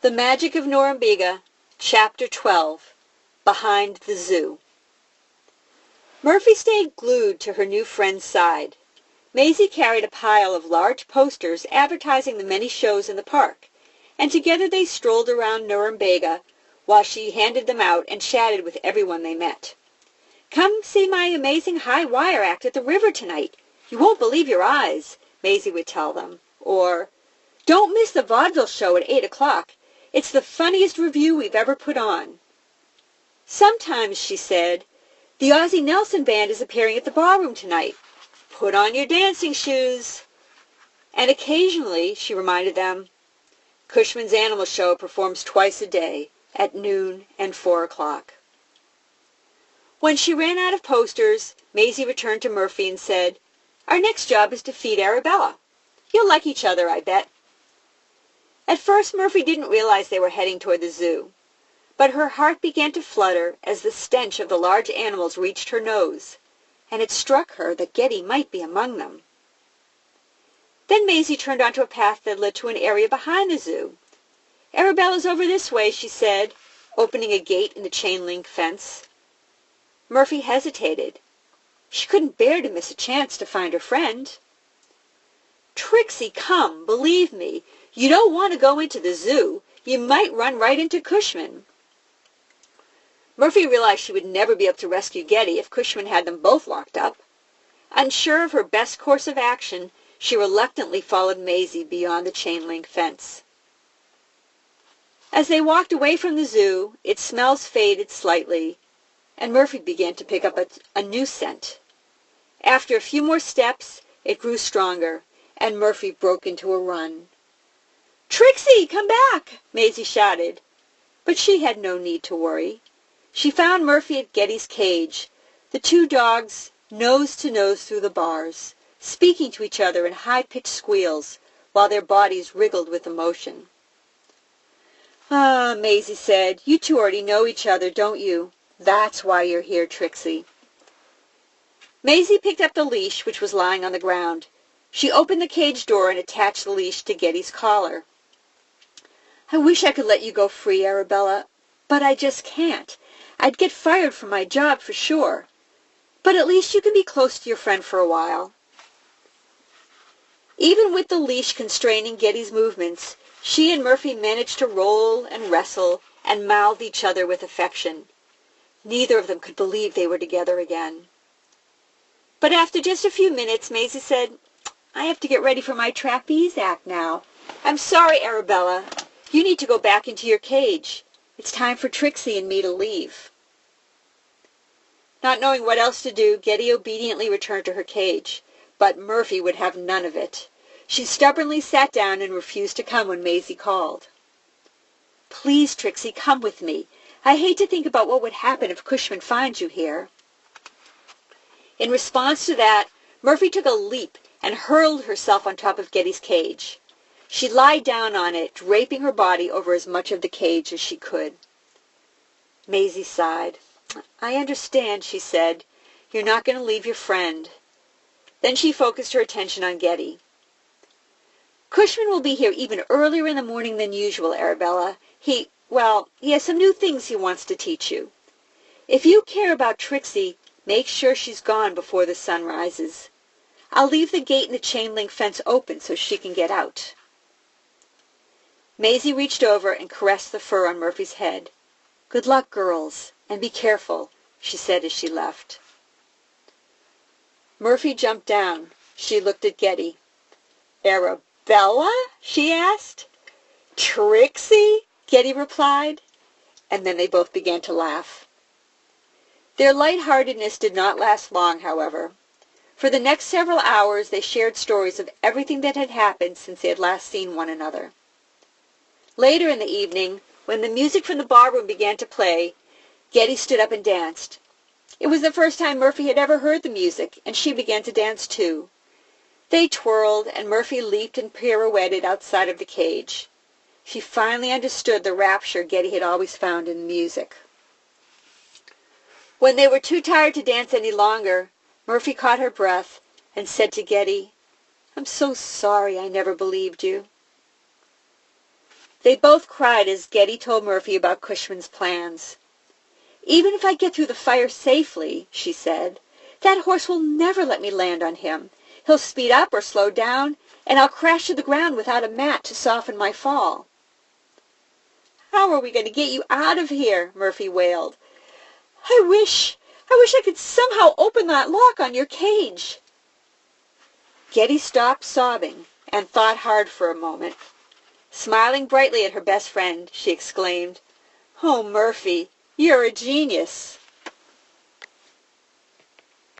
The Magic of Norumbega, Chapter 12, Behind the Zoo. Murphy stayed glued to her new friend's side. Maisie carried a pile of large posters advertising the many shows in the park, and together they strolled around Norumbega while she handed them out and chatted with everyone they met. "Come see my amazing high wire act at the river tonight. You won't believe your eyes," Maisie would tell them. Or, "Don't miss the vaudeville show at 8 o'clock. It's the funniest revue we've ever put on." "Sometimes," she said, "the Ozzie Nelson Band is appearing at the ballroom tonight. Put on your dancing shoes." And occasionally, she reminded them, Cushman's Animal Show performs twice a day, at noon and 4 o'clock. When she ran out of posters, Maisie returned to Murphy and said, "Our next job is to feed Arabella. You'll like each other, I bet." At first Murphy didn't realize they were heading toward the zoo, but her heart began to flutter as the stench of the large animals reached her nose, and it struck her that Getty might be among them. Then Maisie turned onto a path that led to an area behind the zoo. "Arabella's over this way," she said, opening a gate in the chain-link fence. Murphy hesitated. She couldn't bear to miss a chance to find her friend. "Trixie, come, believe me. You don't want to go into the zoo. You might run right into Cushman." Murphy realized she would never be able to rescue Getty if Cushman had them both locked up. Unsure of her best course of action, she reluctantly followed Maisie beyond the chain-link fence. As they walked away from the zoo, its smells faded slightly, and Murphy began to pick up a new scent. After a few more steps, it grew stronger, and Murphy broke into a run. "Trixie, come back!" Maisie shouted. But she had no need to worry. She found Murphy at Getty's cage, the two dogs nose to nose through the bars, speaking to each other in high-pitched squeals, while their bodies wriggled with emotion. "Ah," Maisie said, "you two already know each other, don't you? That's why you're here, Trixie." Maisie picked up the leash, which was lying on the ground. She opened the cage door and attached the leash to Getty's collar. "I wish I could let you go free, Arabella, but I just can't. I'd get fired from my job for sure. But at least you can be close to your friend for a while." Even with the leash constraining Getty's movements, she and Murphy managed to roll and wrestle and mouth each other with affection. Neither of them could believe they were together again. But after just a few minutes, Maisie said, "I have to get ready for my trapeze act now. I'm sorry, Arabella. You need to go back into your cage. It's time for Trixie and me to leave." Not knowing what else to do, Getty obediently returned to her cage, but Murphy would have none of it. She stubbornly sat down and refused to come when Maisie called. "Please, Trixie, come with me. I hate to think about what would happen if Cushman finds you here." In response to that, Murphy took a leap and hurled herself on top of Getty's cage. She lied down on it, draping her body over as much of the cage as she could. Maisie sighed. "I understand," she said. "You're not going to leave your friend." Then she focused her attention on Getty. "Cushman will be here even earlier in the morning than usual, Arabella. He has some new things he wants to teach you. If you care about Trixie, make sure she's gone before the sun rises. I'll leave the gate in the chain-link fence open so she can get out." Maisie reached over and caressed the fur on Murphy's head. "Good luck, girls, and be careful," she said as she left. Murphy jumped down. She looked at Getty. "Arabella?" she asked. "Trixie?" Getty replied, and then they both began to laugh. Their lightheartedness did not last long, however. For the next several hours they shared stories of everything that had happened since they had last seen one another. Later in the evening, when the music from the ballroom began to play, Getty stood up and danced. It was the first time Murphy had ever heard the music, and she began to dance too. They twirled, and Murphy leaped and pirouetted outside of the cage. She finally understood the rapture Getty had always found in music. When they were too tired to dance any longer, Murphy caught her breath and said to Getty, "I'm so sorry I never believed you." They both cried as Getty told Murphy about Cushman's plans. "Even if I get through the fire safely," she said, "that horse will never let me land on him. He'll speed up or slow down, and I'll crash to the ground without a mat to soften my fall." "How are we going to get you out of here?" Murphy wailed. I wish I could somehow open that lock on your cage." Getty stopped sobbing and thought hard for a moment. Smiling brightly at her best friend, she exclaimed, "Oh, Murphy, you're a genius!"